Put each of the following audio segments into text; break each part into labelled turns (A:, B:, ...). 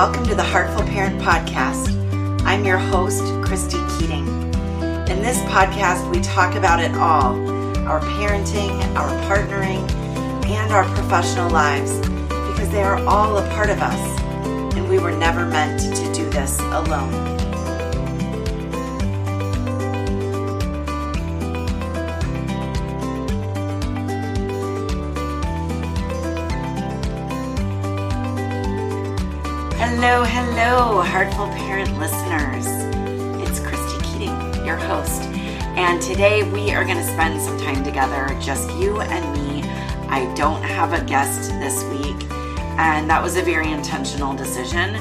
A: welcome to the Heartful Parent Podcast. I'm your host, Christy Keating. In this podcast, we talk about it all, our parenting, our partnering, and our professional lives, because they are all a part of us, and we were never meant to do this alone. Hello, Heartful Parent listeners. It's Christy Keating, your host. And today we are going to spend some time together, just you and me. I don't have a guest this week, and that was a very intentional decision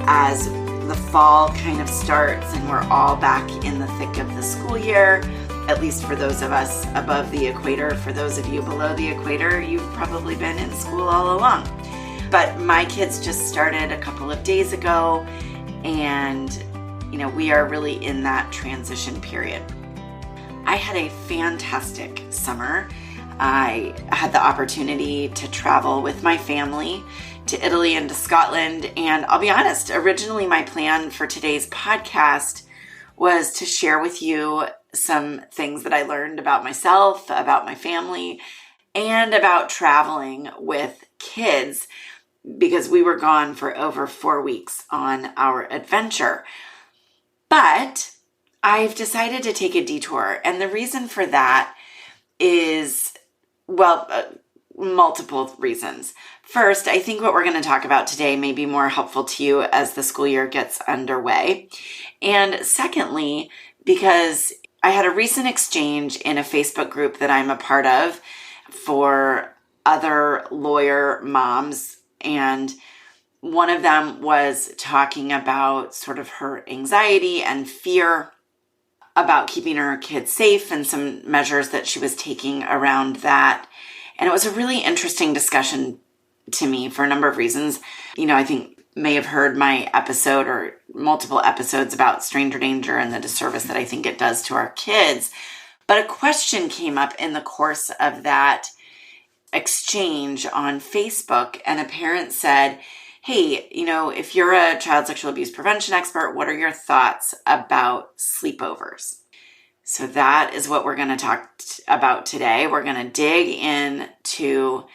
A: as the fall kind of starts and we're all back in the thick of the school year, at least for those of us above the equator. For those of you below the equator, you've probably been in school all along. But my kids just started a couple of days ago, and we are really in that transition period. I had a fantastic summer. I had the opportunity to travel with my family to Italy and to Scotland, and I'll be honest, originally my plan for today's podcast was to share with you some things that I learned about myself, about my family, and about traveling with kids, because we were gone for over 4 weeks on our adventure. But I've decided to take a detour. And the reason for that is, multiple reasons. First, I think what we're going to talk about today may be more helpful to you as the school year gets underway. And secondly, because I had a recent exchange in a Facebook group that I'm a part of for other lawyer moms. And one of them was talking about sort of her anxiety and fear about keeping her kids safe and some measures that she was taking around that. And it was a really interesting discussion to me for a number of reasons. I think may have heard my episode or multiple episodes about stranger danger and the disservice that I think it does to our kids. But a question came up in the course of that exchange on Facebook, and a parent said, hey, if you're a child sexual abuse prevention expert, what are your thoughts about sleepovers? So that is what we're going to talk about today. We're going to dig into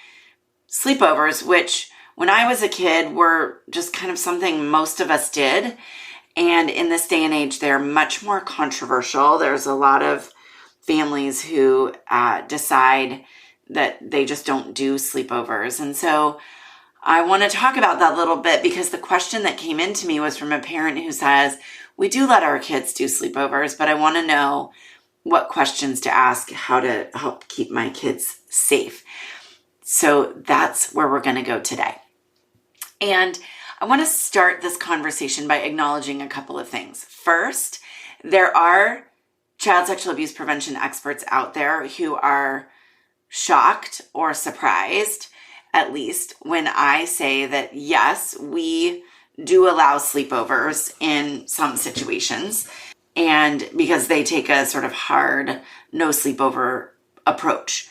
A: sleepovers, which when I was a kid were just kind of something most of us did. And in this day and age, they're much more controversial. There's a lot of families who decide that they just don't do sleepovers. And so I want to talk about that a little bit, because the question that came into me was from a parent who says, we do let our kids do sleepovers, but I want to know what questions to ask, how to help keep my kids safe. So that's where we're going to go today. And I want to start this conversation by acknowledging a couple of things. First, there are child sexual abuse prevention experts out there who are shocked or surprised, at least, when I say that, yes, we do allow sleepovers in some situations, and because they take a sort of hard no sleepover approach.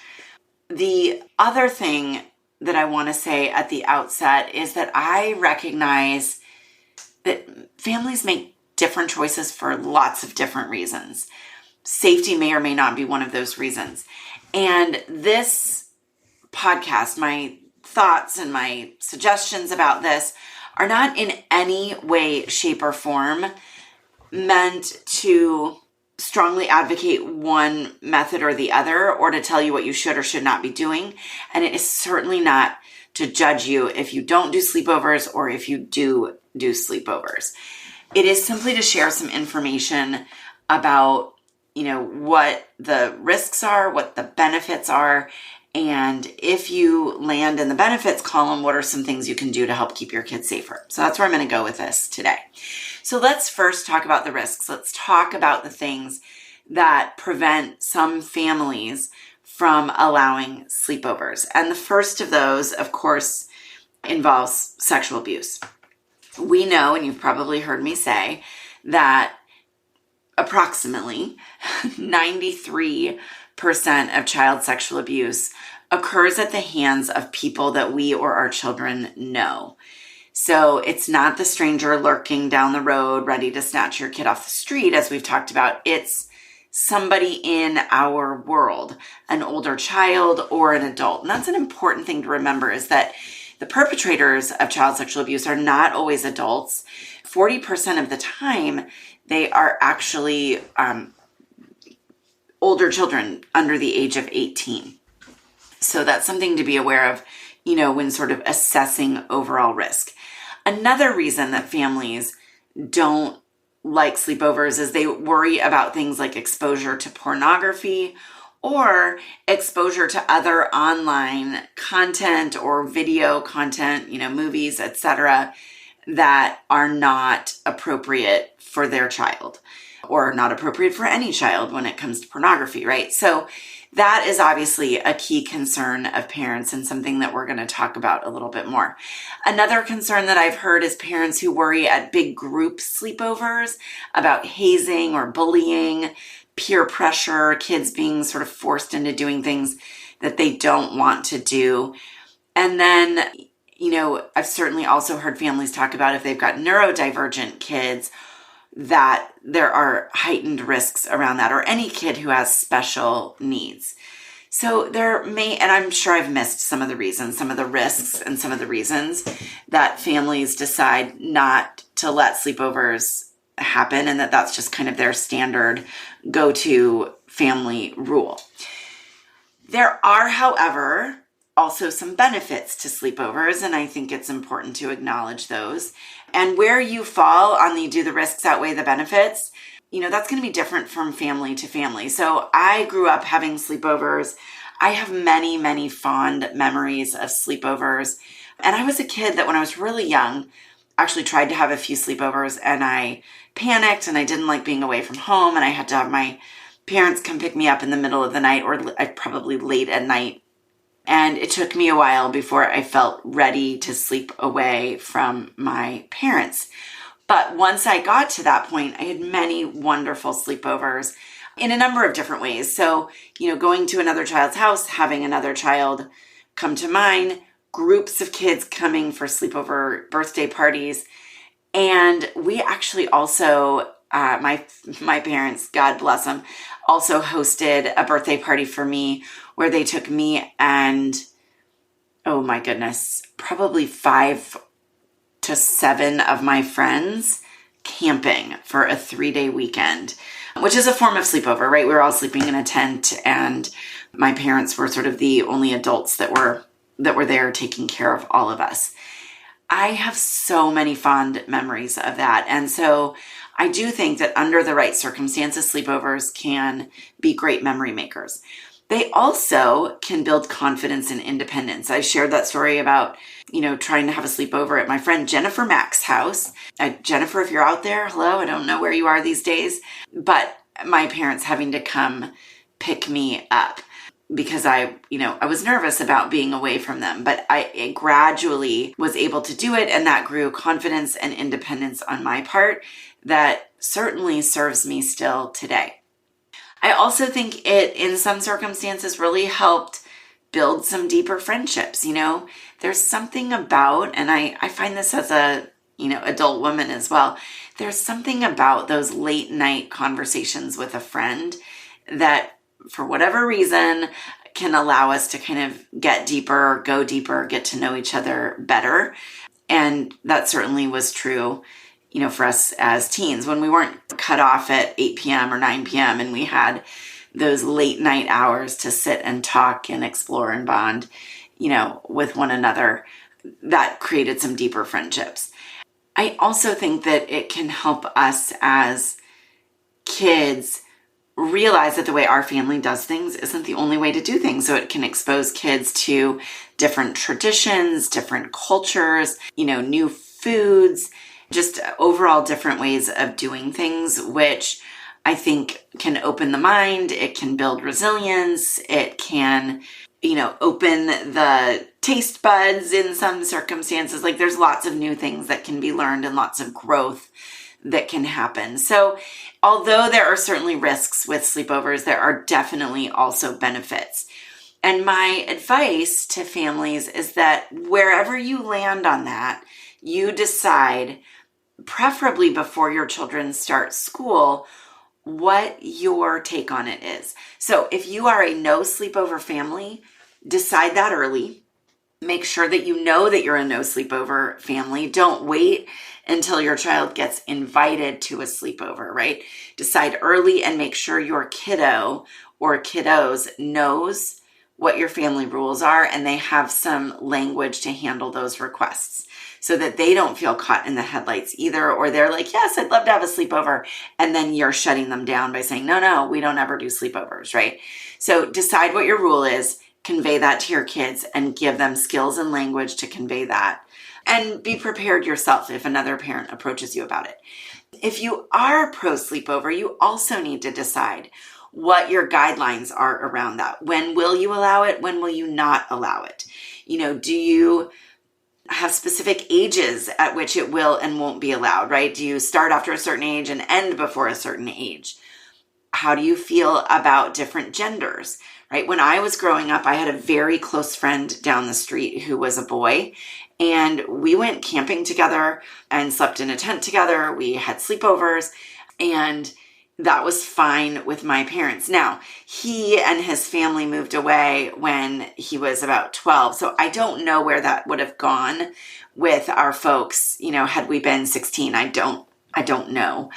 A: The other thing that I want to say at the outset is that I recognize that families make different choices for lots of different reasons. Safety may or may not be one of those reasons. And this podcast, my thoughts and my suggestions about this are not in any way, shape, or form meant to strongly advocate one method or the other, or to tell you what you should or should not be doing. And it is certainly not to judge you if you don't do sleepovers or if you do sleepovers. It is simply to share some information about what the risks are, what the benefits are, and if you land in the benefits column, what are some things you can do to help keep your kids safer? So that's where I'm going to go with this today. So let's first talk about the risks. Let's talk about the things that prevent some families from allowing sleepovers. And the first of those, of course, involves sexual abuse. We know, and you've probably heard me say, that approximately 93% of child sexual abuse occurs at the hands of people that we or our children know. So it's not the stranger lurking down the road, ready to snatch your kid off the street, as we've talked about. It's somebody in our world, an older child or an adult. And that's an important thing to remember, is that the perpetrators of child sexual abuse are not always adults. 40% of the time, they are actually older children under the age of 18. So that's something to be aware of, when sort of assessing overall risk. Another reason that families don't like sleepovers is they worry about things like exposure to pornography or exposure to other online content or video content, movies, etc., that are not appropriate for their child or not appropriate for any child when it comes to pornography, right? So that is obviously a key concern of parents and something that we're going to talk about a little bit more. Another concern that I've heard is parents who worry at big group sleepovers about hazing or bullying, peer pressure, kids being sort of forced into doing things that they don't want to do. And then, I've certainly also heard families talk about if they've got neurodivergent kids, that there are heightened risks around that, or any kid who has special needs. So there may, and I'm sure I've missed some of the reasons, some of the risks and some of the reasons that families decide not to let sleepovers happen, and that's just kind of their standard go-to family rule. There are, however, also some benefits to sleepovers, and I think it's important to acknowledge those. And where you fall on the do the risks outweigh the benefits, that's going to be different from family to family. So I grew up having sleepovers. I have many, many fond memories of sleepovers. And I was a kid that when I was really young, actually tried to have a few sleepovers, and I panicked and I didn't like being away from home, and I had to have my parents come pick me up in the middle of the night, or probably late at night. And it took me a while before I felt ready to sleep away from my parents. But once I got to that point, I had many wonderful sleepovers in a number of different ways. So, going to another child's house, having another child come to mine, groups of kids coming for sleepover birthday parties. And we actually also, my parents, God bless them, also hosted a birthday party for me where they took me and, oh my goodness, probably 5 to 7 of my friends camping for a 3-day weekend, which is a form of sleepover, right? We were all sleeping in a tent, and my parents were sort of the only adults that were there taking care of all of us. I have so many fond memories of that. And so I do think that under the right circumstances, sleepovers can be great memory makers. They also can build confidence and independence. I shared that story about, trying to have a sleepover at my friend Jennifer Mack's house. Jennifer, if you're out there, hello, I don't know where you are these days, but my parents having to come pick me up because I was nervous about being away from them, but I gradually was able to do it, and that grew confidence and independence on my part that certainly serves me still today. I also think it, in some circumstances, really helped build some deeper friendships. There's something about, and I find this as a, adult woman as well, there's something about those late night conversations with a friend that, for whatever reason, can allow us to kind of get deeper, go deeper, get to know each other better. And that certainly was true for us as teens, when we weren't cut off at 8 p.m. or 9 p.m. and we had those late night hours to sit and talk and explore and bond, with one another. That created some deeper friendships. I also think that it can help us as kids realize that the way our family does things isn't the only way to do things. So it can expose kids to different traditions, different cultures, new foods, just overall different ways of doing things, which I think can open the mind. It can build resilience. It can, open the taste buds in some circumstances. Like, there's lots of new things that can be learned and lots of growth that can happen. So although there are certainly risks with sleepovers, there are definitely also benefits. And my advice to families is that wherever you land on that, you decide, preferably before your children start school, what your take on it is. So if you are a no sleepover family, decide that early. Make sure that you know that you're a no sleepover family. Don't wait until your child gets invited to a sleepover, right? Decide early and make sure your kiddo or kiddos knows what your family rules are and they have some language to handle those requests so that they don't feel caught in the headlights either, or they're like, yes, I'd love to have a sleepover. And then you're shutting them down by saying, no, we don't ever do sleepovers, right? So decide what your rule is, convey that to your kids and give them skills and language to convey that. And be prepared yourself if another parent approaches you about it. If you are pro sleepover, you also need to decide what your guidelines are around that. When will you allow it? When will you not allow it? Do you have specific ages at which it will and won't be allowed, right? Do you start after a certain age and end before a certain age? How do you feel about different genders, right? When I was growing up, I had a very close friend down the street who was a boy, and we went camping together and slept in a tent together. We had sleepovers, and that was fine with my parents. Now, he and his family moved away when he was about 12. So I don't know where that would have gone with our folks, had we been 16. I don't know.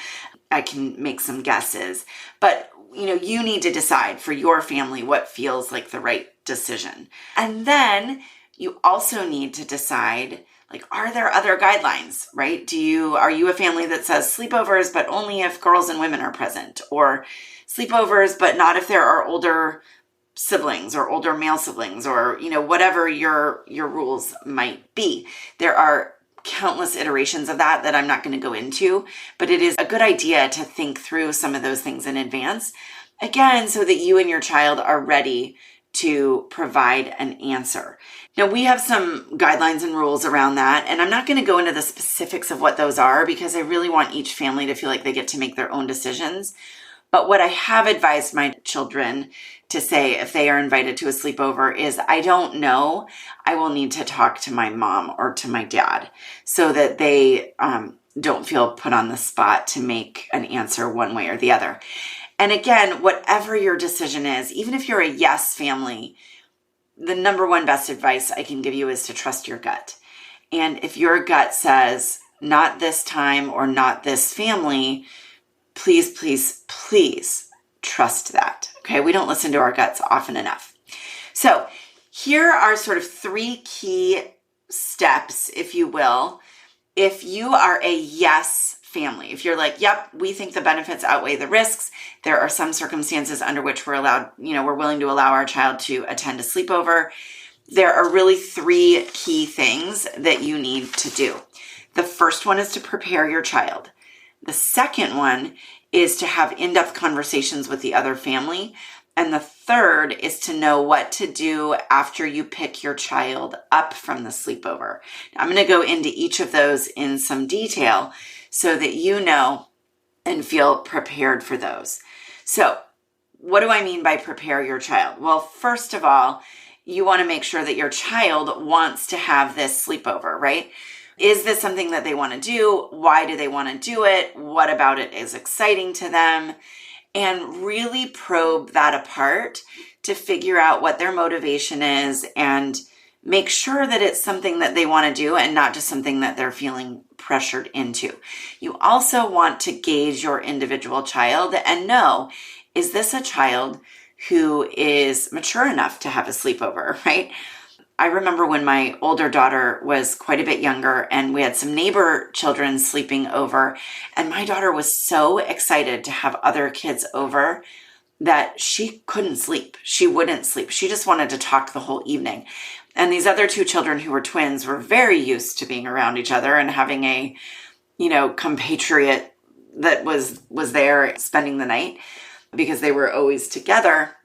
A: I can make some guesses, but you need to decide for your family what feels like the right decision. And then you also need to decide, are there other guidelines, right? Are you a family that says sleepovers, but only if girls and women are present, or sleepovers, but not if there are older siblings or older male siblings, or, whatever your rules might be. There are countless iterations of that I'm not going to go into, but it is a good idea to think through some of those things in advance, again, so that you and your child are ready to provide an answer. Now, we have some guidelines and rules around that, and I'm not going to go into the specifics of what those are because I really want each family to feel like they get to make their own decisions. But what I have advised my children to say if they are invited to a sleepover is, I don't know, I will need to talk to my mom or to my dad so that they don't feel put on the spot to make an answer one way or the other. And again, whatever your decision is, even if you're a yes family, the number one best advice I can give you is to trust your gut. And if your gut says, not this time or not this family, please, please, please trust that. Okay, we don't listen to our guts often enough. So here are sort of 3 key steps, if you will. If you are a yes family, if you're like, yep, we think the benefits outweigh the risks, there are some circumstances under which we're willing to allow our child to attend a sleepover, there are really 3 key things that you need to do. The first one is to prepare your child. The second one is to have in-depth conversations with the other family. And the third is to know what to do after you pick your child up from the sleepover. Now, I'm going to go into each of those in some detail so that you know and feel prepared for those. So what do I mean by prepare your child? Well, first of all, you want to make sure that your child wants to have this sleepover, right? Is this something that they want to do? Why do they want to do it? What about it is exciting to them? And really probe that apart to figure out what their motivation is and make sure that it's something that they want to do and not just something that they're feeling pressured into. You also want to gauge your individual child and know, is this a child who is mature enough to have a sleepover, right? I remember when my older daughter was quite a bit younger and we had some neighbor children sleeping over, and my daughter was so excited to have other kids over that she couldn't sleep. She wouldn't sleep. She just wanted to talk the whole evening. And these other 2 children who were twins were very used to being around each other and having a, compatriot that was there spending the night because they were always together.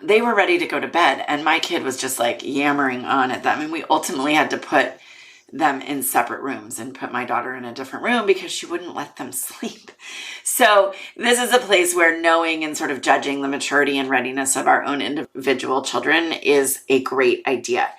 A: They were ready to go to bed, and my kid was just yammering on at them. And we ultimately had to put them in separate rooms and put my daughter in a different room because she wouldn't let them sleep. So this is a place where knowing and sort of judging the maturity and readiness of our own individual children is a great idea.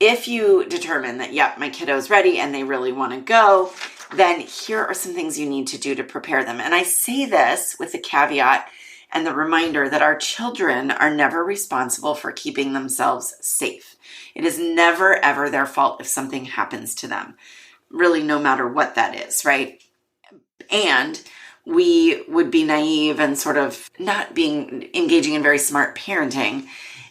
A: If you determine that, yep, my kiddo's ready and they really want to go, then here are some things you need to do to prepare them. And I say this with the caveat and the reminder that our children are never responsible for keeping themselves safe. It is never, ever their fault if something happens to them, really, no matter what that is, right? And we would be naive and sort of not being engaging in very smart parenting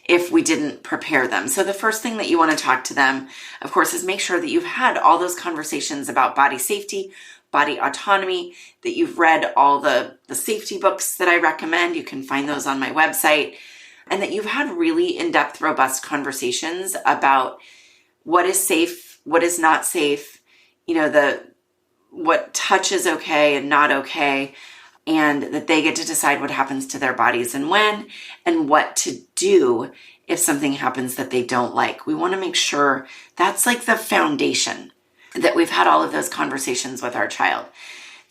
A: if we didn't prepare them. So the first thing that you want to talk to them, of course, is make sure that you've had all those conversations about body safety, body autonomy, that you've read all the safety books that I recommend. You can find those on my website. And that you've had really in-depth, robust conversations about what is safe, what is not safe, what touch is okay and not okay, and that they get to decide what happens to their bodies and when, and what to do if something happens that they don't like. We want to make sure that's like the foundation, that we've had all of those conversations with our child.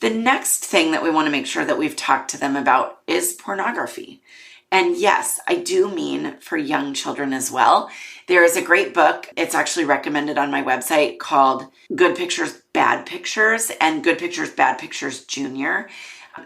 A: The next thing that we want to make sure that we've talked to them about is pornography. And yes, I do mean for young children as well. There is a great book. It's actually recommended on my website called Good Pictures, Bad Pictures and Good Pictures, Bad Pictures Junior.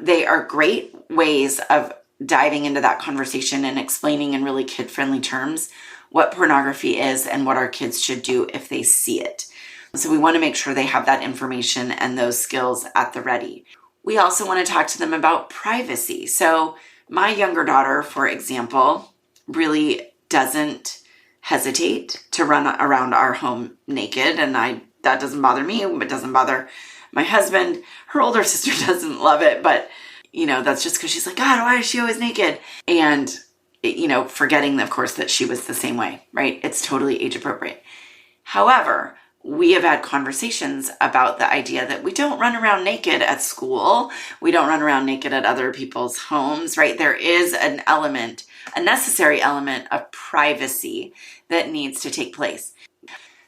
A: They are great ways of diving into that conversation and explaining in really kid-friendly terms what pornography is and what our kids should do if they see it. So we want to make sure they have that information and those skills at the ready. We also want to talk to them about privacy. So my younger daughter, for example, really doesn't hesitate to run around our home naked, and that doesn't bother me. It doesn't bother my husband. Her older sister doesn't love it, but that's just because she's like, God, why is she always naked? And forgetting, of course, that she was the same way, right? It's totally age appropriate. However, we have had conversations about the idea that we don't run around naked at school. We don't run around naked at other people's homes, right? There is a necessary element of privacy that needs to take place.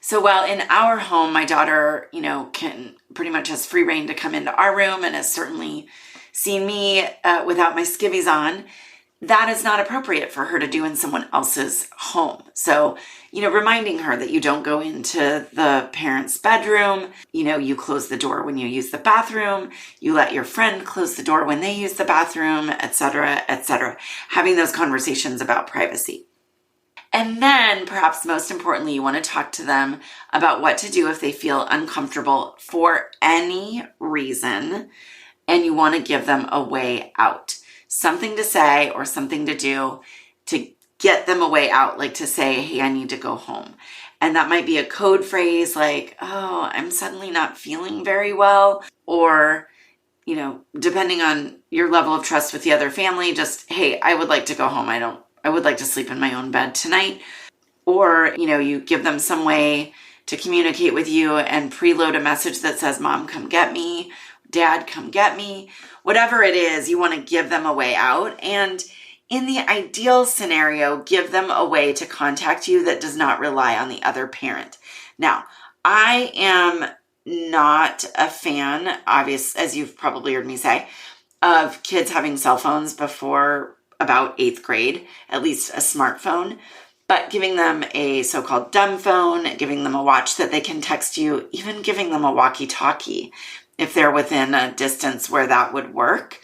A: So while in our home, my daughter, can pretty much has free reign to come into our room and has certainly seen me without my skivvies on, that is not appropriate for her to do in someone else's home. So, reminding her that you don't go into the parent's bedroom, you close the door when you use the bathroom, you let your friend close the door when they use the bathroom, etc., etc. Having those conversations about privacy. And then, perhaps most importantly, you want to talk to them about what to do if they feel uncomfortable for any reason, and you want to give them a way out. Something to say or something to do to get them a way out, like to say, hey, I need to go home. And that might be a code phrase like, oh, I'm suddenly not feeling very well. Or, depending on your level of trust with the other family, just, hey, I would like to go home. I would like to sleep in my own bed tonight. Or, you give them some way to communicate with you and preload a message that says, Mom, come get me. Dad, come get me. Whatever it is, you want to give them a way out. And in the ideal scenario, give them a way to contact you that does not rely on the other parent. Now, I am not a fan, obvious, as you've probably heard me say, of kids having cell phones before about 8th grade, at least a smartphone. But giving them a so-called dumb phone, giving them a watch that they can text you, even giving them a walkie-talkie, if they're within a distance where that would work,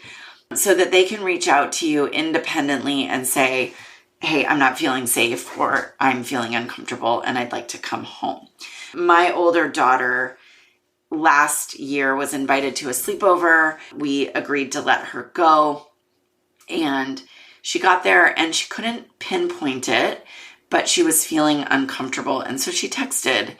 A: so that they can reach out to you independently and say, hey, I'm not feeling safe, or I'm feeling uncomfortable and I'd like to come home. My older daughter last year was invited to a sleepover. We agreed to let her go, and she got there and she couldn't pinpoint it, but she was feeling uncomfortable. And so she texted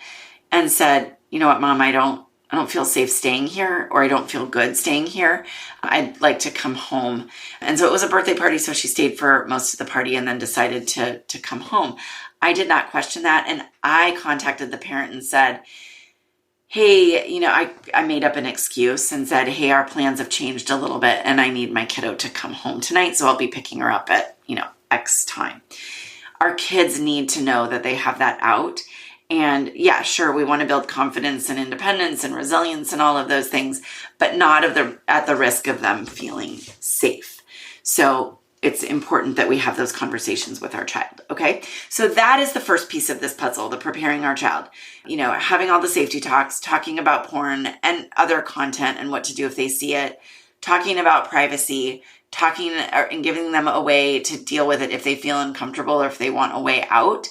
A: and said, you know what, Mom, I don't feel safe staying here, or I don't feel good staying here. I'd like to come home. And so it was a birthday party, so she stayed for most of the party and then decided to come home. I did not question that, and I contacted the parent and said, hey, I made up an excuse and said, hey, our plans have changed a little bit and I need my kiddo to come home tonight, so I'll be picking her up at, X time. Our kids need to know that they have that out. And yeah, sure, we want to build confidence and independence and resilience and all of those things, but not at the risk of them feeling safe. So it's important that we have those conversations with our child. Okay. So that is the first piece of this puzzle, the preparing our child, having all the safety talks, talking about porn and other content and what to do if they see it, talking about privacy, talking and giving them a way to deal with it if they feel uncomfortable or if they want a way out,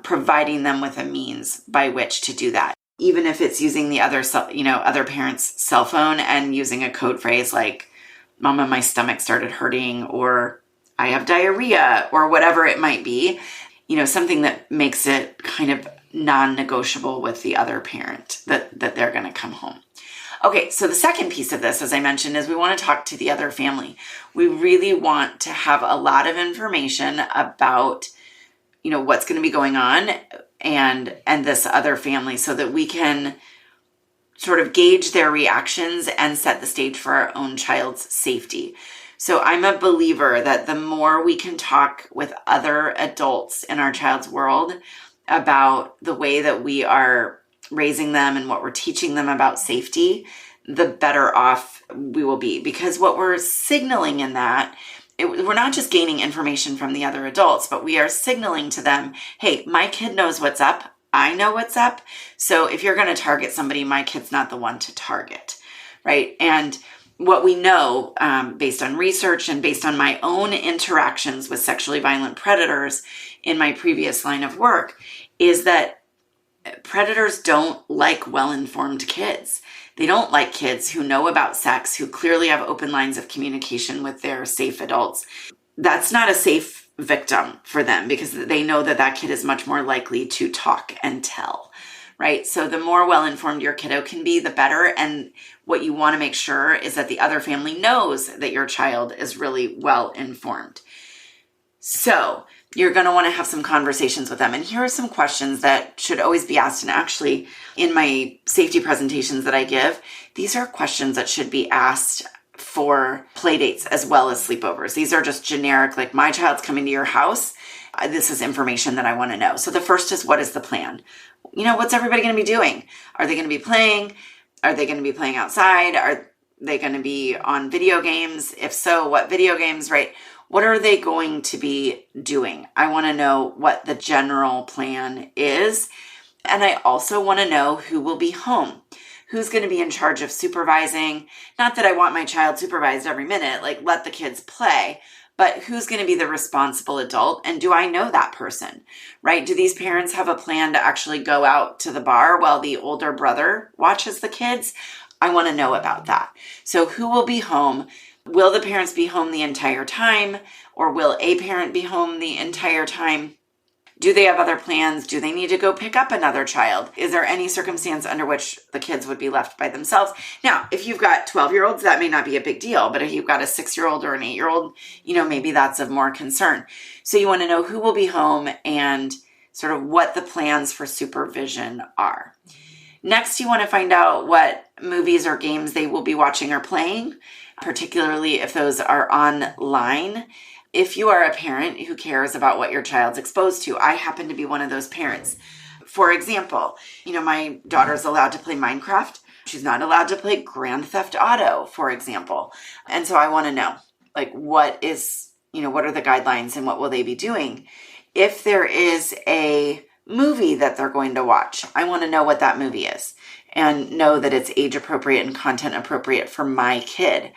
A: providing them with a means by which to do that. Even if it's using the other parent's cell phone and using a code phrase like, "Mama, my stomach started hurting," or "I have diarrhea," or whatever it might be, something that makes it kind of non-negotiable with the other parent that they're going to come home. Okay, so the second piece of this, as I mentioned, is we want to talk to the other family. We really want to have a lot of information about, what's going to be going on and this other family so that we can sort of gauge their reactions and set the stage for our own child's safety. So I'm a believer that the more we can talk with other adults in our child's world about the way that we are raising them and what we're teaching them about safety, the better off we will be. Because what we're signaling in that, we're not just gaining information from the other adults, but we are signaling to them, hey, my kid knows what's up. I know what's up. So if you're going to target somebody, my kid's not the one to target, right? And what we know based on research and based on my own interactions with sexually violent predators in my previous line of work is that predators don't like well-informed kids. They don't like kids who know about sex, who clearly have open lines of communication with their safe adults. That's not a safe victim for them because they know that kid is much more likely to talk and tell, right? So the more well-informed your kiddo can be, the better. And what you want to make sure is that the other family knows that your child is really well-informed. So you're going to want to have some conversations with them. And here are some questions that should always be asked. And actually, in my safety presentations that I give, these are questions that should be asked for play dates as well as sleepovers. These are just generic, like, my child's coming to your house. This is information that I want to know. So the first is, what is the plan? What's everybody going to be doing? Are they going to be playing? Are they going to be playing outside? Are they going to be on video games? If so, what video games, right? What are they going to be doing? I want to know what the general plan is. And I also want to know who will be home. Who's going to be in charge of supervising? Not that I want my child supervised every minute, like let the kids play, but who's going to be the responsible adult? And do I know that person, right? Do these parents have a plan to actually go out to the bar while the older brother watches the kids? I want to know about that. So who will be home? Will the parents be home the entire time, or will a parent be home the entire time? Do they have other plans? Do they need to go pick up another child? Is there any circumstance under which the kids would be left by themselves? Now, if you've got 12-year-olds, that may not be a big deal, but if you've got a 6-year-old or an 8-year-old, maybe that's of more concern. So you want to know who will be home and sort of what the plans for supervision are. Next, you want to find out what movies or games they will be watching or playing, particularly if those are online. If you are a parent who cares about what your child's exposed to, I happen to be one of those parents. For example, my daughter's allowed to play Minecraft. She's not allowed to play Grand Theft Auto, for example. And so I want to know, what are the guidelines and what will they be doing? If there is a movie that they're going to watch, I want to know what that movie is and know that it's age appropriate and content appropriate for my kid.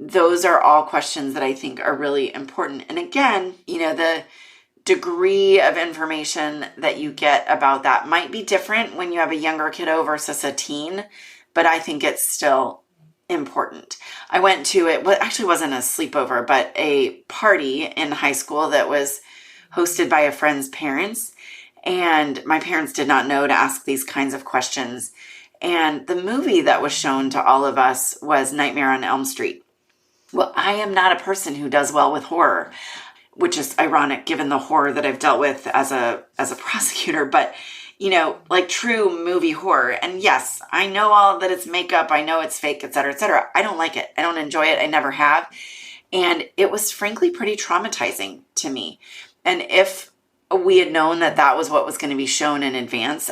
A: Those are all questions that I think are really important. And again, the degree of information that you get about that might be different when you have a younger kiddo versus a teen, but I think it's still important. I went to it, well, actually wasn't a sleepover, but a party in high school that was hosted by a friend's parents. And my parents did not know to ask these kinds of questions. And the movie that was shown to all of us was Nightmare on Elm Street. Well, I am not a person who does well with horror, which is ironic given the horror that I've dealt with as a prosecutor, but true movie horror. And yes, I know all that it's makeup. I know it's fake, et cetera, et cetera. I don't like it. I don't enjoy it. I never have. And it was frankly pretty traumatizing to me. And if we had known that was what was going to be shown in advance,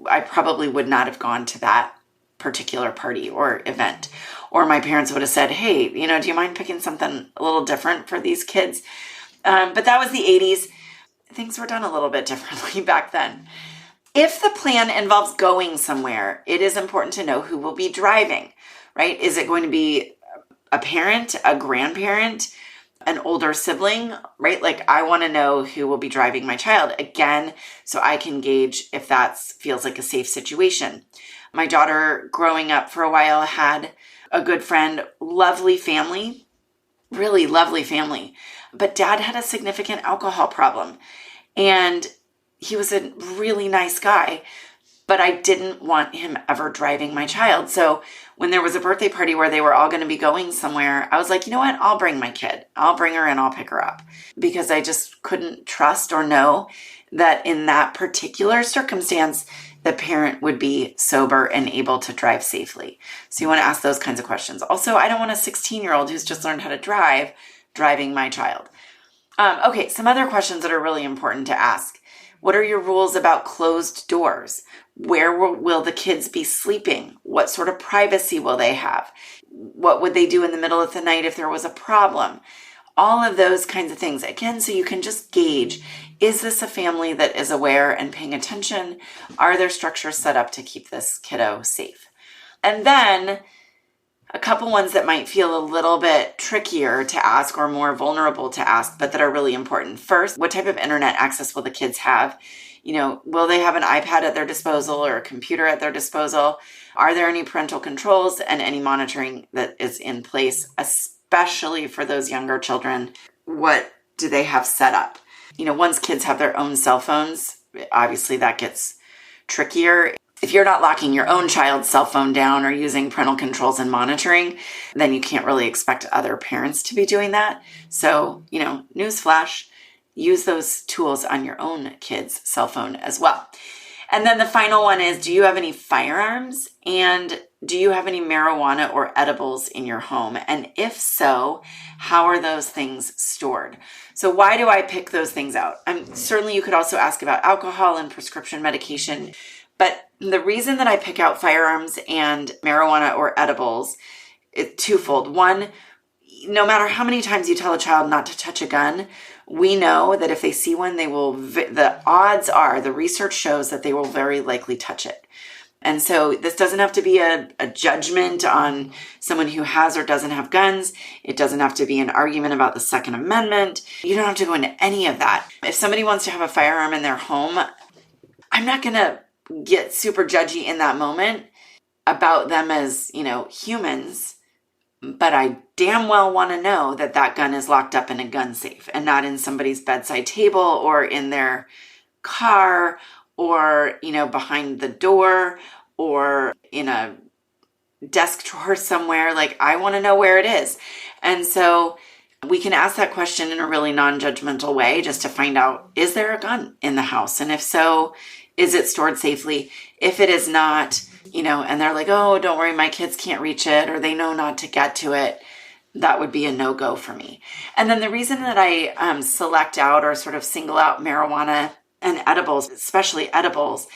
A: I probably would not have gone to that particular party or event. Or my parents would have said, hey, do you mind picking something a little different for these kids? But that was the 80s. Things were done a little bit differently back then. If the plan involves going somewhere, it is important to know who will be driving, right? Is it going to be a parent, a grandparent, an older sibling, right? Like I want to know who will be driving my child again, so I can gauge if that feels like a safe situation. My daughter growing up for a while had a good friend, lovely family, really lovely family, but dad had a significant alcohol problem and he was a really nice guy, but I didn't want him ever driving my child. So when there was a birthday party where they were all going to be going somewhere, I was like, you know what? I'll bring my kid. I'll bring her and I'll pick her up, because I just couldn't trust or know that in that particular circumstance, the parent would be sober and able to drive safely. So you want to ask those kinds of questions. Also, I don't want a 16-year-old who's just learned how to drive driving my child. Okay, some other questions that are really important to ask. What are your rules about closed doors? Where will the kids be sleeping? What sort of privacy will they have? What would they do in the middle of the night if there was a problem? All of those kinds of things. Again, so you can just gauge, is this a family that is aware and paying attention? Are there structures set up to keep this kiddo safe? And then a couple ones that might feel a little bit trickier to ask or more vulnerable to ask, but that are really important. First, what type of internet access will the kids have? Will they have an iPad at their disposal or a computer at their disposal? Are there any parental controls and any monitoring that is in place, especially for those younger children? What do they have set up? Once kids have their own cell phones, obviously that gets trickier. If you're not locking your own child's cell phone down or using parental controls and monitoring, then you can't really expect other parents to be doing that. So, newsflash, use those tools on your own kid's cell phone as well. And then the final one is, do you have any firearms? And do you have any marijuana or edibles in your home? And if so, how are those things stored? So why do I pick those things out? Certainly you could also ask about alcohol and prescription medication. But the reason that I pick out firearms and marijuana or edibles is twofold. One, no matter how many times you tell a child not to touch a gun, we know that if they see one, the odds are, the research shows that they will very likely touch it. And so this doesn't have to be a judgment on someone who has or doesn't have guns. It doesn't have to be an argument about the Second Amendment. You don't have to go into any of that. If somebody wants to have a firearm in their home, I'm not going to get super judgy in that moment about them as, humans, but I damn well want to know that that gun is locked up in a gun safe and not in somebody's bedside table or in their car or, behind the door or in a desk drawer somewhere. Like, I want to know where it is. And so we can ask that question in a really non-judgmental way just to find out, is there a gun in the house? And if so, is it stored safely? If it is not, and they're like, oh, don't worry, my kids can't reach it, or they know not to get to it, that would be a no-go for me. And then the reason that I select out or sort of single out marijuana and edibles, especially edibles,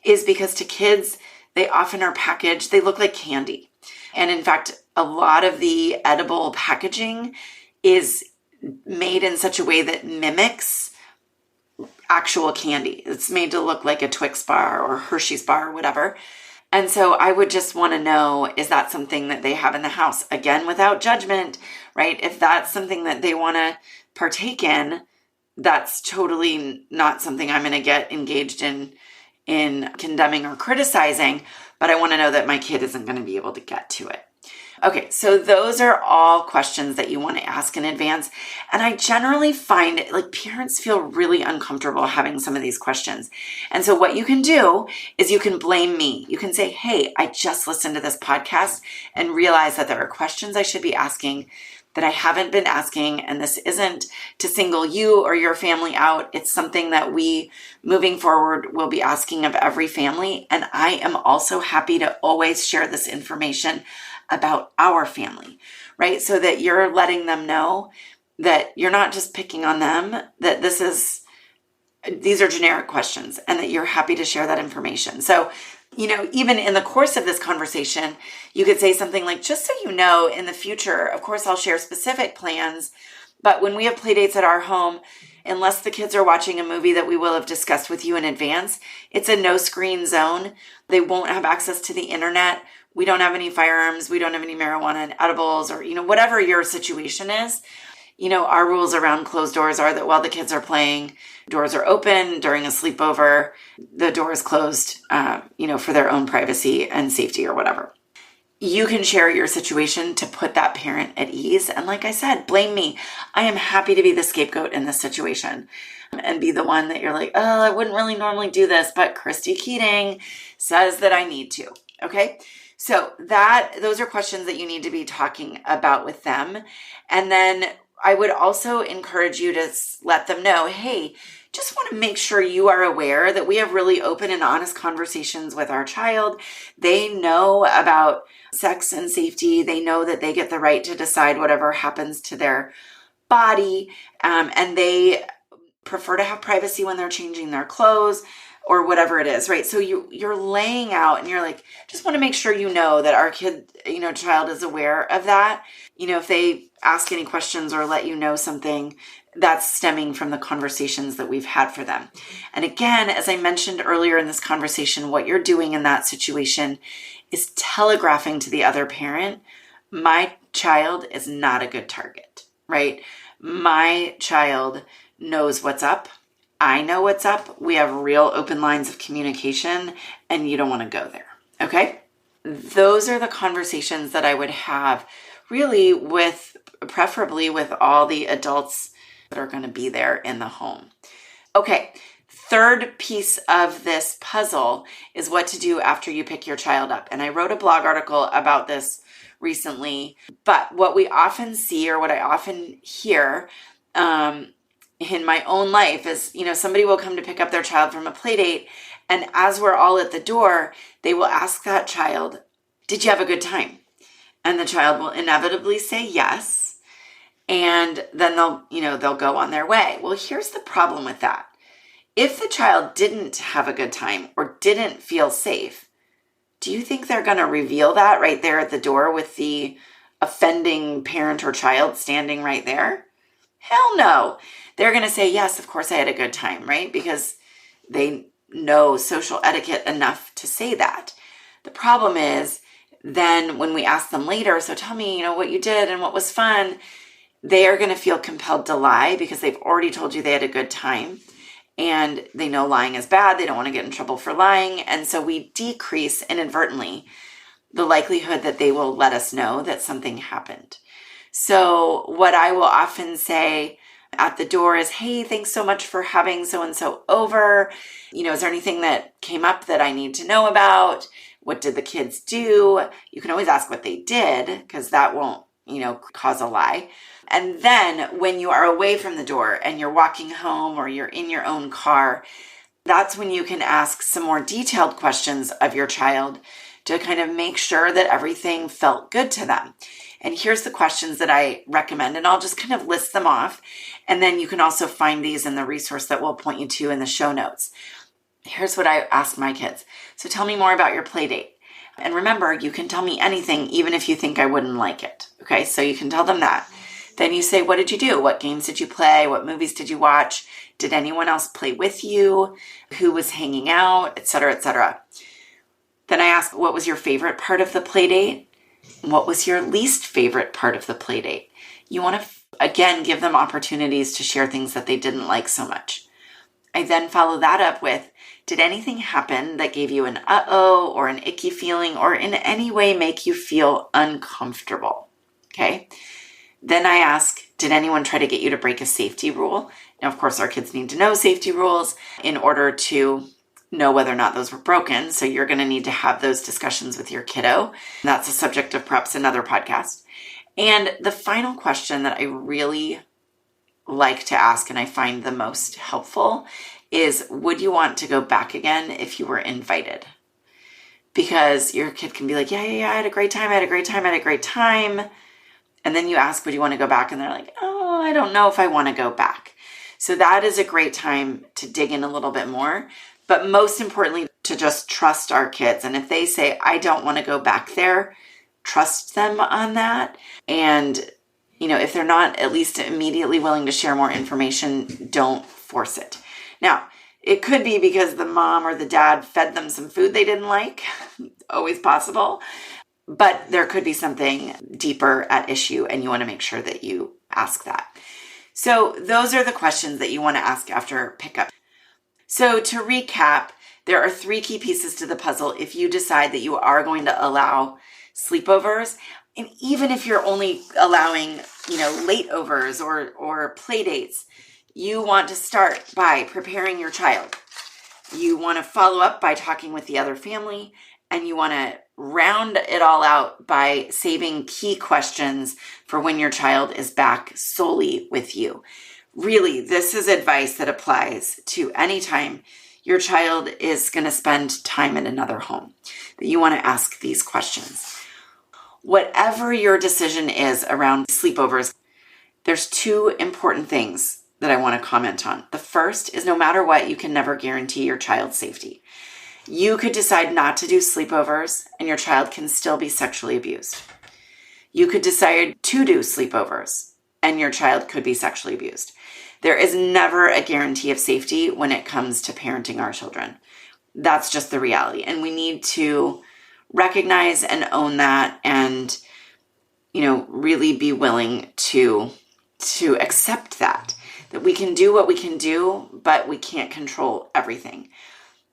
A: is because to kids, they often are packaged, they look like candy. And in fact, a lot of the edible packaging is made in such a way that mimics actual candy. It's made to look like a Twix bar or Hershey's bar or whatever. And so I would just want to know, is that something that they have in the house? Again, without judgment, right? If that's something that they want to partake in, that's totally not something I'm going to get engaged in condemning or criticizing, but I want to know that my kid isn't going to be able to get to it. Okay, so those are all questions that you want to ask in advance. And I generally find like parents feel really uncomfortable having some of these questions. And so what you can do is you can blame me. You can say, hey, I just listened to this podcast and realized that there are questions I should be asking that I haven't been asking. And this isn't to single you or your family out. It's something that we, moving forward, will be asking of every family. And I am also happy to always share this information about our family, right? So that you're letting them know that you're not just picking on them, that these are generic questions and that you're happy to share that information. So Even in the course of this conversation, you could say something like, just so you know, in the future, of course, I'll share specific plans, but when we have play dates at our home, unless the kids are watching a movie that we will have discussed with you in advance, it's a no screen zone. They won't have access to the internet. We don't have any firearms. We don't have any marijuana and edibles, or, whatever your situation is. Our rules around closed doors are that while the kids are playing, doors are open. During a sleepover, the door is closed, for their own privacy and safety or whatever. You can share your situation to put that parent at ease. And like I said, blame me. I am happy to be the scapegoat in this situation and be the one that you're like, oh, I wouldn't really normally do this, but Christy Keating says that I need to. Okay. So those are questions that you need to be talking about with them. And then I would also encourage you to let them know, hey, just want to make sure you are aware that we have really open and honest conversations with our child. They know about sex and safety. They know that they get the right to decide whatever happens to their body. And they prefer to have privacy when they're changing their clothes or whatever it is, right? So you're laying out and you're like, just want to make sure you know that our child is aware of that. If they ask any questions or let you know something, that's stemming from the conversations that we've had for them. And again, as I mentioned earlier in this conversation, what you're doing in that situation is telegraphing to the other parent, my child is not a good target, right? My child knows what's up. I know what's up. We have real open lines of communication, and you don't want to go there. Okay? Those are the conversations that I would have really preferably with all the adults that are going to be there in the home. Okay. Third piece of this puzzle is what to do after you pick your child up. And I wrote a blog article about this recently, but what we often see, or what I often hear, in my own life is, somebody will come to pick up their child from a play date, and as we're all at the door, they will ask that child, did you have a good time? And the child will inevitably say yes, and then they'll go on their way. Well, here's the problem with that. If the child didn't have a good time or didn't feel safe, do you think they're going to reveal that right there at the door with the offending parent or child standing right there? Hell no. They're going to say, yes, of course I had a good time, right? Because they know social etiquette enough to say that. The problem is then when we ask them later, so tell me, what you did and what was fun, they are going to feel compelled to lie because they've already told you they had a good time. And they know lying is bad. They don't want to get in trouble for lying. And so we decrease inadvertently the likelihood that they will let us know that something happened. So what I will often say at the door is, hey, thanks so much for having so-and-so over. Is there anything that came up that I need to know about? What did the kids do? You can always ask what they did, because that won't, cause a lie. And then when you are away from the door and you're walking home or you're in your own car, that's when you can ask some more detailed questions of your child to kind of make sure that everything felt good to them. And here's the questions that I recommend, and I'll just kind of list them off. And then you can also find these in the resource that we'll point you to in the show notes. Here's what I ask my kids. So tell me more about your play date. And remember, you can tell me anything, even if you think I wouldn't like it. Okay, so you can tell them that. Then you say, what did you do? What games did you play? What movies did you watch? Did anyone else play with you? Who was hanging out? Etc., etc. Then I ask, what was your favorite part of the play date? What was your least favorite part of the play date? You want to, again, give them opportunities to share things that they didn't like so much. I then follow that up with, did anything happen that gave you an uh-oh or an icky feeling or in any way make you feel uncomfortable? Okay. Then I ask, did anyone try to get you to break a safety rule? Now, of course, our kids need to know safety rules in order to know whether or not those were broken. So you're going to need to have those discussions with your kiddo. That's a subject of perhaps another podcast. And the final question that I really like to ask and I find the most helpful is, would you want to go back again if you were invited? Because your kid can be like, yeah, I had a great time. And then you ask, would you want to go back? And they're like, oh, I don't know if I want to go back. So that is a great time to dig in a little bit more. But most importantly, to just trust our kids. And if they say, I don't want to go back there, trust them on that. And, if they're not at least immediately willing to share more information, don't force it. Now, it could be because the mom or the dad fed them some food they didn't like. Always possible. But there could be something deeper at issue, and you want to make sure that you ask that. So those are the questions that you want to ask after pickup. So to recap, there are 3 key pieces to the puzzle if you decide that you are going to allow sleepovers. And even if you're only allowing, lateovers or play dates, you want to start by preparing your child. You want to follow up by talking with the other family, and you want to round it all out by saving key questions for when your child is back solely with you. Really, this is advice that applies to any time your child is going to spend time in another home, that you want to ask these questions. Whatever your decision is around sleepovers, there's 2 important things that I want to comment on. The first is no matter what, you can never guarantee your child's safety. You could decide not to do sleepovers and your child can still be sexually abused. You could decide to do sleepovers and your child could be sexually abused. There is never a guarantee of safety when it comes to parenting our children. That's just the reality. And we need to recognize and own that and, really be willing to accept that we can do what we can do, but we can't control everything.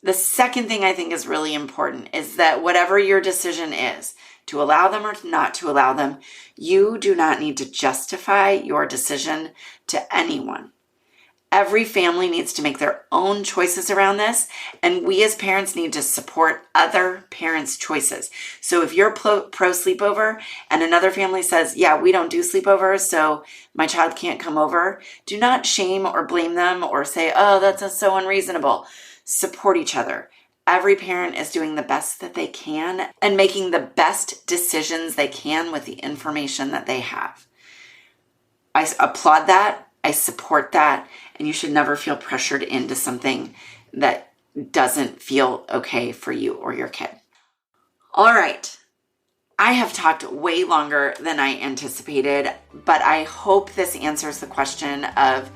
A: The second thing I think is really important is that whatever your decision is, to allow them or not to allow them, you do not need to justify your decision to anyone. Every family needs to make their own choices around this, and we as parents need to support other parents' choices. So if you're pro sleepover and another family says, yeah, we don't do sleepovers, so my child can't come over, do not shame or blame them or say, oh, that's so unreasonable. Support each other. Every parent is doing the best that they can and making the best decisions they can with the information that they have. I applaud that. I support that. And you should never feel pressured into something that doesn't feel okay for you or your kid. All right. I have talked way longer than I anticipated, but I hope this answers the question of,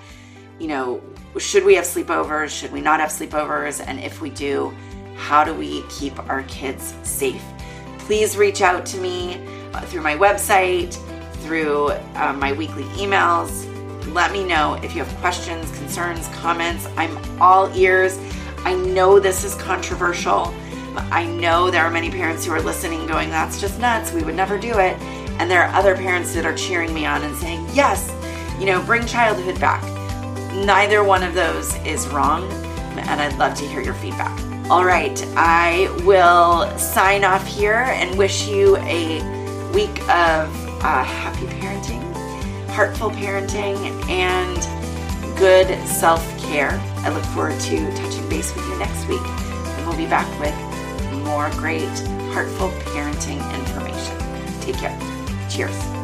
A: should we have sleepovers? Should we not have sleepovers? And if we do, how do we keep our kids safe? Please reach out to me through my website, through my weekly emails. Let me know if you have questions, concerns, comments. I'm all ears. I know this is controversial. I know there are many parents who are listening going, that's just nuts. We would never do it. And there are other parents that are cheering me on and saying, yes, bring childhood back. Neither one of those is wrong, and I'd love to hear your feedback. All right, I will sign off here and wish you a week of happy parenting, heartful parenting, and good self-care. I look forward to touching base with you next week, and we'll be back with more great heartful parenting information. Take care. Cheers.